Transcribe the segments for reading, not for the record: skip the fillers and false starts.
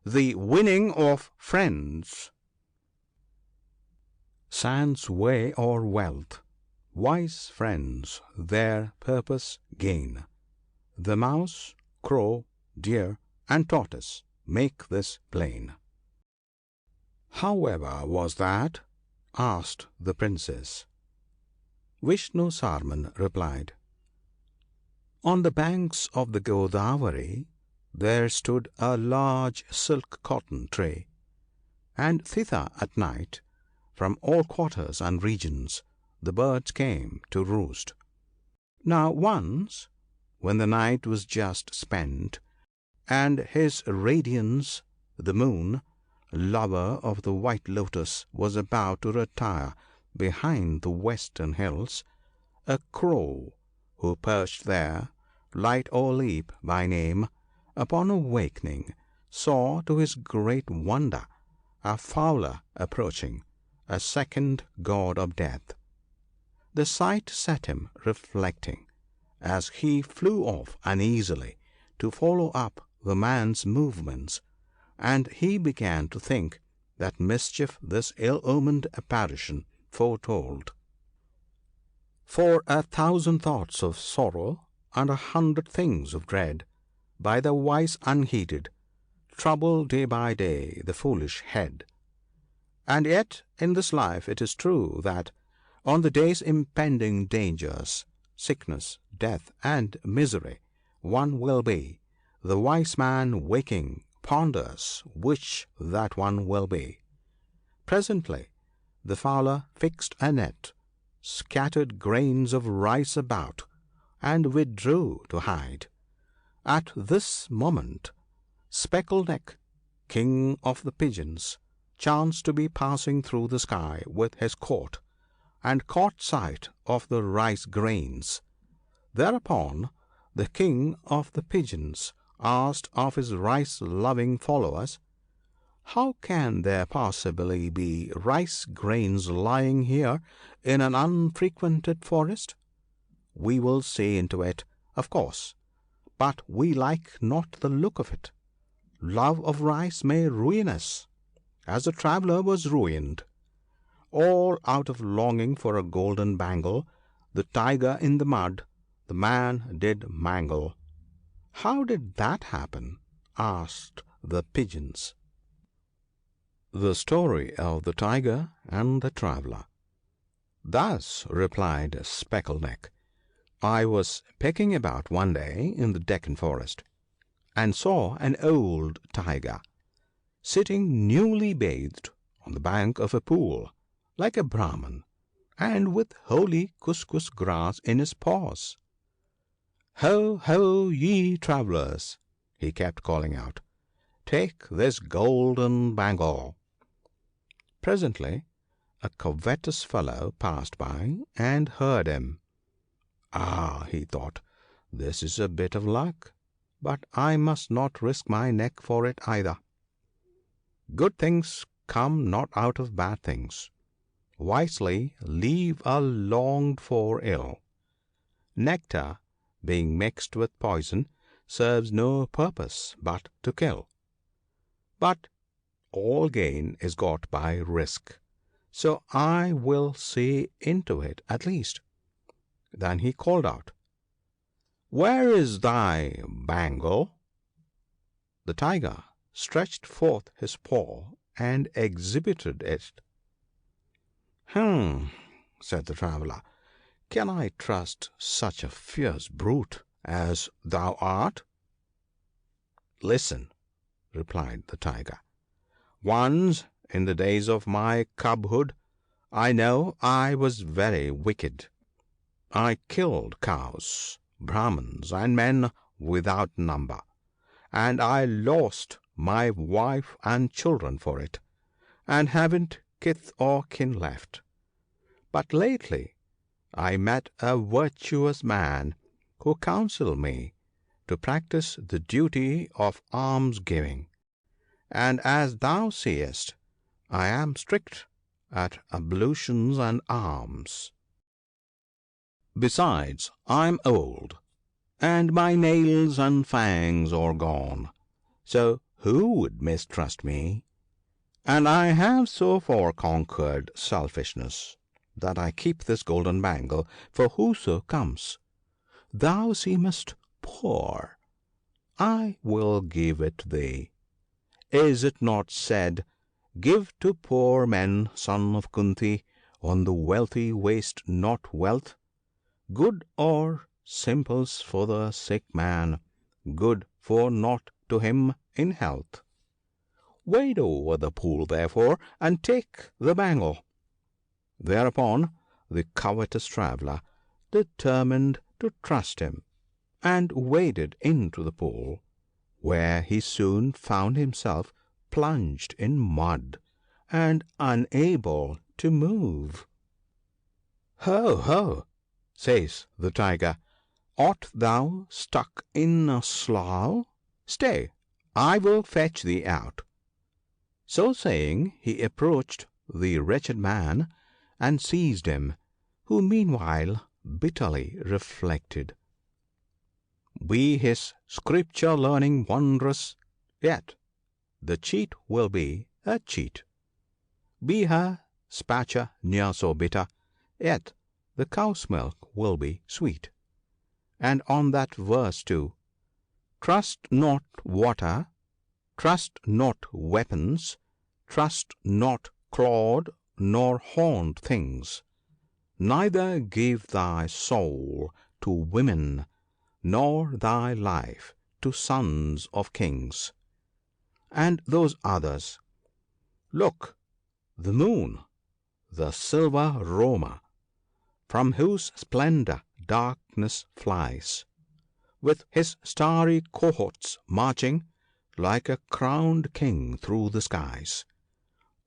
the winning of friends. Sans way or wealth, wise friends their purpose gain. The mouse, crow, deer, and tortoise make this plain. "However was that?" asked the Princess. Vishnu Sarman replied, "On the banks of the Godavari there stood a large silk cotton tree, and thither at night, from all quarters and regions, the birds came to roost. Now once, when the night was just spent, and his radiance, the moon, lover of the white lotus, was about to retire behind the western hills, a crow, who perched there, Light o' Leap by name, upon awakening, saw to his great wonder a fowler approaching, a second god of death. The sight set him reflecting, as he flew off uneasily to follow up the man's movements, and he began to think that mischief this ill-omened apparition foretold. For 1,000 thoughts of sorrow and 100 things of dread, by the wise unheeded, trouble day by day the foolish head. And yet in this life it is true that on the day's impending dangers, sickness, death, and misery, one will be. The wise man waking ponders which that one will be. Presently the fowler fixed a net, scattered grains of rice about, and withdrew to hide. At this moment Speckleneck, king of the pigeons, chanced to be passing through the sky with his court, and caught sight of the rice grains. Thereupon the king of the pigeons asked of his rice-loving followers, "How can there possibly be rice grains lying here in an unfrequented forest? We will see into it, of course, but we like not the look of it. Love of rice may ruin us, as the traveller was ruined. All out of longing for a golden bangle, the tiger in the mud the man did mangle." "How did that happen?" asked the pigeons. The story of the Tiger and the Traveller. "Thus," replied Speckleneck, "I was pecking about one day in the Deccan forest, and saw an old tiger sitting newly bathed on the bank of a pool, like a Brahman, and with holy couscous grass in his paws. 'Ho, ho, ye travellers!' he kept calling out, 'take this golden bangle.' Presently a covetous fellow passed by and heard him. 'Ah,' he thought, 'this is a bit of luck, but I must not risk my neck for it either. Good things come not out of bad things. Wisely leave a longed for ill. Nectar, being mixed with poison, serves no purpose but to kill. But all gain is got by risk, so I will see into it at least.' Then he called out, 'Where is thy bangle?' The Tiger stretched forth his paw and exhibited it. 'Said the Traveller, 'can I trust such a fierce brute as thou art?' 'Listen,' replied the Tiger. 'Once, in the days of my cubhood, I know I was very wicked. I killed cows, Brahmans, and men without number, and I lost my wife and children for it, and haven't kith or kin left. But lately I met a virtuous man who counselled me to practice the duty of alms giving, and as thou seest, I am strict at ablutions and alms. Besides, I am old, and my nails and fangs are gone. So who would mistrust me? And I have so far conquered selfishness that I keep this golden bangle for whoso comes. Thou seemest poor, I will give it thee. Is it not said, 'Give to poor men, son of Kunti, on the wealthy waste not wealth'? Good or simples for the sick man, good for naught to him in health. Wade over the pool, therefore, and take the bangle." Thereupon the covetous traveller determined to trust him, and waded into the pool, where he soon found himself plunged in mud and unable to move. "Ho, ho!" says the Tiger, "art thou stuck in a slough? Stay, I will fetch thee out." So saying, he approached the wretched man and seized him, who meanwhile bitterly reflected, "Be his scripture learning wondrous, yet the cheat will be a cheat. Be her spatcher ne'er so bitter, yet the cow's milk will be sweet." And on that verse too, "Trust not water, trust not weapons, trust not clawed nor horned things, neither give thy soul to women, nor thy life to sons of kings." And those others, "Look, the moon, the silver roamer, from whose splendour darkness flies, with his starry cohorts marching like a crowned king through the skies.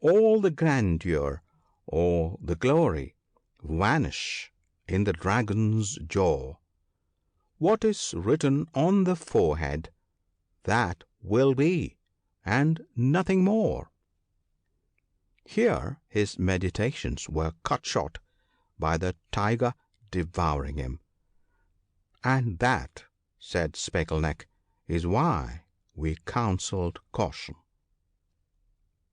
All the grandeur or the glory vanish in the dragon's jaw. What is written on the forehead, that will be, and nothing more." Here his meditations were cut short by the Tiger devouring him. "And that," said Speckle neck, "is why we counselled caution."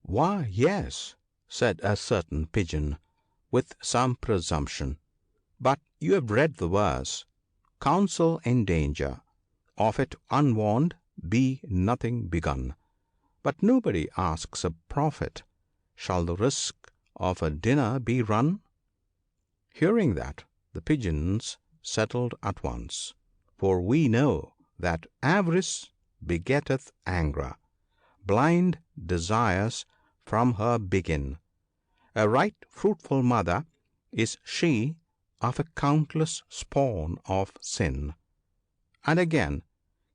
"Why, yes," said a certain Pigeon with some presumption, "but you have read the verse, 'Counsel in danger, of it unwarned be nothing begun.' But nobody asks a prophet, 'Shall the risk of a dinner be run?'" Hearing that, the Pigeons settled at once, for we know that avarice begetteth anger, blind desires from her begin. A right fruitful mother is she of a countless spawn of sin. And again,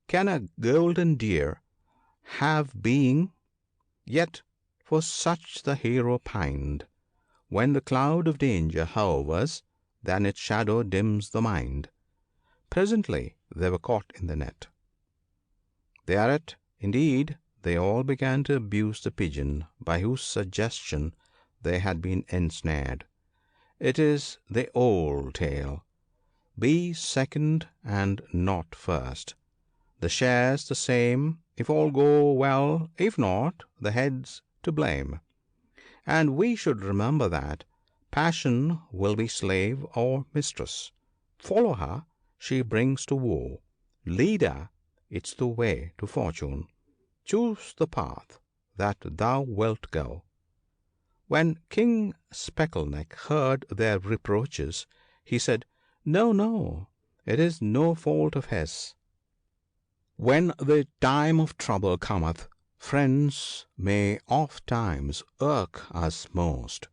can a golden deer have being? Yet for such the hero pined. When the cloud of danger hovers, then its shadow dims the mind. Presently they were caught in the net. Thereat, indeed, they all began to abuse the Pigeon by whose suggestion they had been ensnared. It is the old tale, "Be second and not first. The share's the same if all go well, if not, the head's to blame." And we should remember that passion will be slave or mistress. Follow her, she brings to woe; lead her, it's the way to fortune. Choose the path that thou wilt go. When King Speckleneck heard their reproaches, he said, "No, no, it is no fault of his. When the time of trouble cometh, friends may oft times irk us most.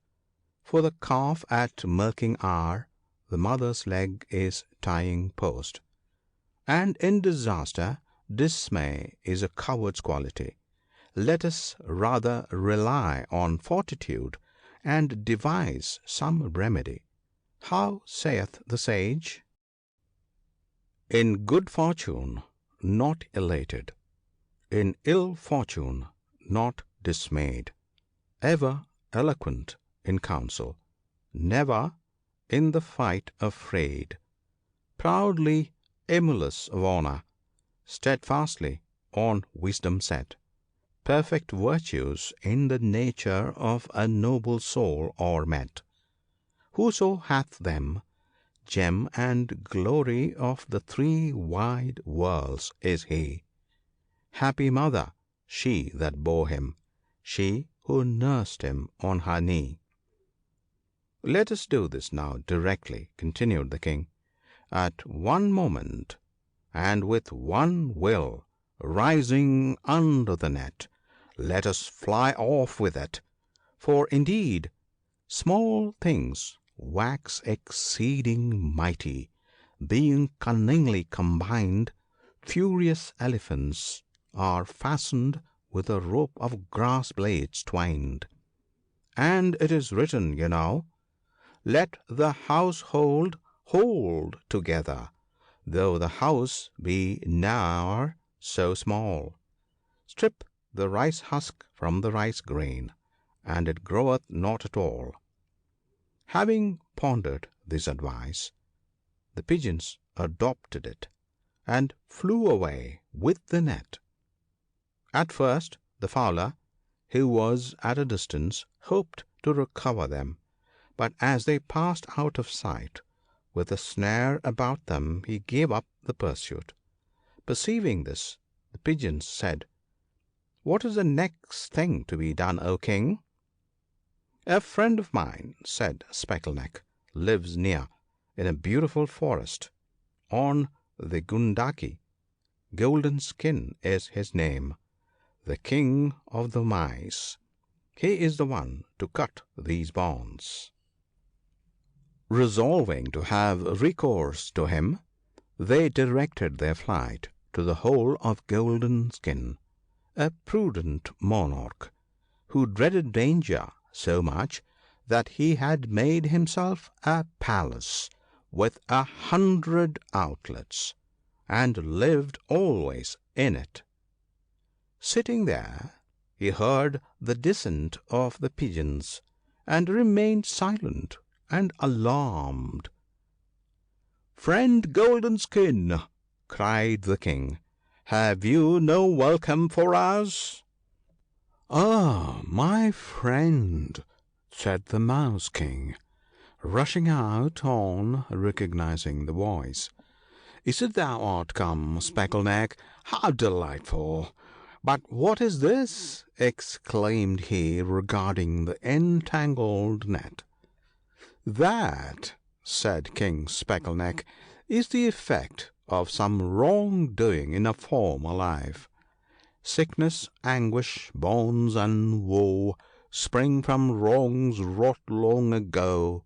For the calf at milking hour, the mother's leg is tying post. And in disaster, dismay is a coward's quality. Let us rather rely on fortitude, and devise some remedy. How saith the sage? In good fortune not elated, in ill fortune not dismayed, ever eloquent in counsel, never in the fight afraid, proudly emulous of honour, steadfastly on wisdom set, perfect virtues in the nature of a noble soul are met. Whoso hath them, gem and glory of the three wide worlds is he. Happy mother, she that bore him, she who nursed him on her knee. Let us do this now directly," continued the King. "At one moment, and with one will, rising under the net, let us fly off with it. For indeed small things wax exceeding mighty, being cunningly combined. Furious elephants are fastened with a rope of grass blades twined. And it is written, you know, let the household hold together, though the house be ne'er so small. Strip the rice husk from the rice grain, and it groweth not at all." Having pondered this advice, the pigeons adopted it, and flew away with the net. At first the fowler, who was at a distance, hoped to recover them, but as they passed out of sight, with a snare about them, he gave up the pursuit. Perceiving this, the pigeons said, "What is the next thing to be done, O King?" "A friend of mine," said Speckle neck, "lives near, in a beautiful forest on the Gundaki. Golden skin is his name, the king of the mice. He is the one to cut these bonds." Resolving to have recourse to him, they directed their flight to the hole of Golden skin, a prudent monarch, who dreaded danger so much that he had made himself a palace with 100 outlets, and lived always in it. Sitting there, he heard the descent of the pigeons, and remained silent and alarmed. "Friend Golden skin," cried the King, "have you no welcome for us?" "Ah, my friend," said the Mouse King, rushing out on recognizing the voice, "is it thou art come, Speckle neck? How delightful! But what is this?" exclaimed he, regarding the entangled net. "That," said King Speckle neck, "is the effect of some wrong doing in a former life. Sickness, anguish, bonds, and woe spring from wrongs wrought long ago."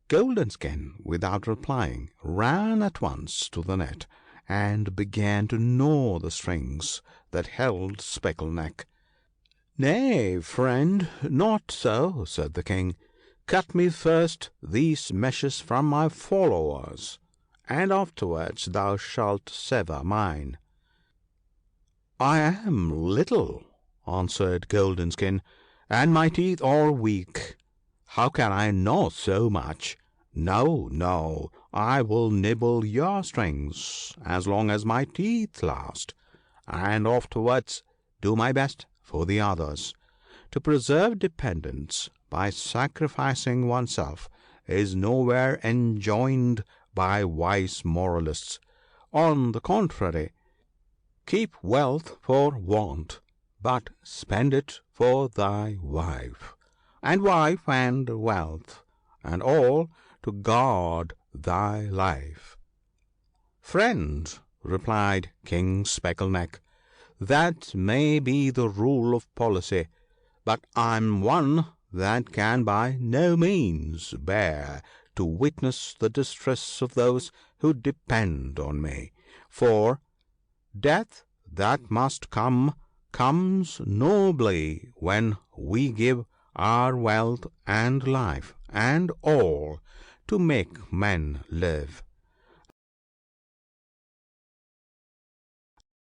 Golden skin, without replying, ran at once to the net, and began to gnaw the strings that held Speckle neck. "Nay, friend, not so," said the King. "Cut me first these meshes from my followers, and afterwards thou shalt sever mine." "I am little," answered Golden skin, "and my teeth are weak. How can I gnaw so much? No, no, I will nibble your strings as long as my teeth last, and afterwards do my best for the others. To preserve dependence by sacrificing oneself is nowhere enjoined by wise moralists. On the contrary, keep wealth for want, but spend it for thy wife, and wealth, and all to guard thy life." "Friend," replied King Speckle neck, "that may be the rule of policy, but I'm one that can by no means bear to witness the distress of those who depend on me. For death that must come comes nobly when we give our wealth and life and all to make men live.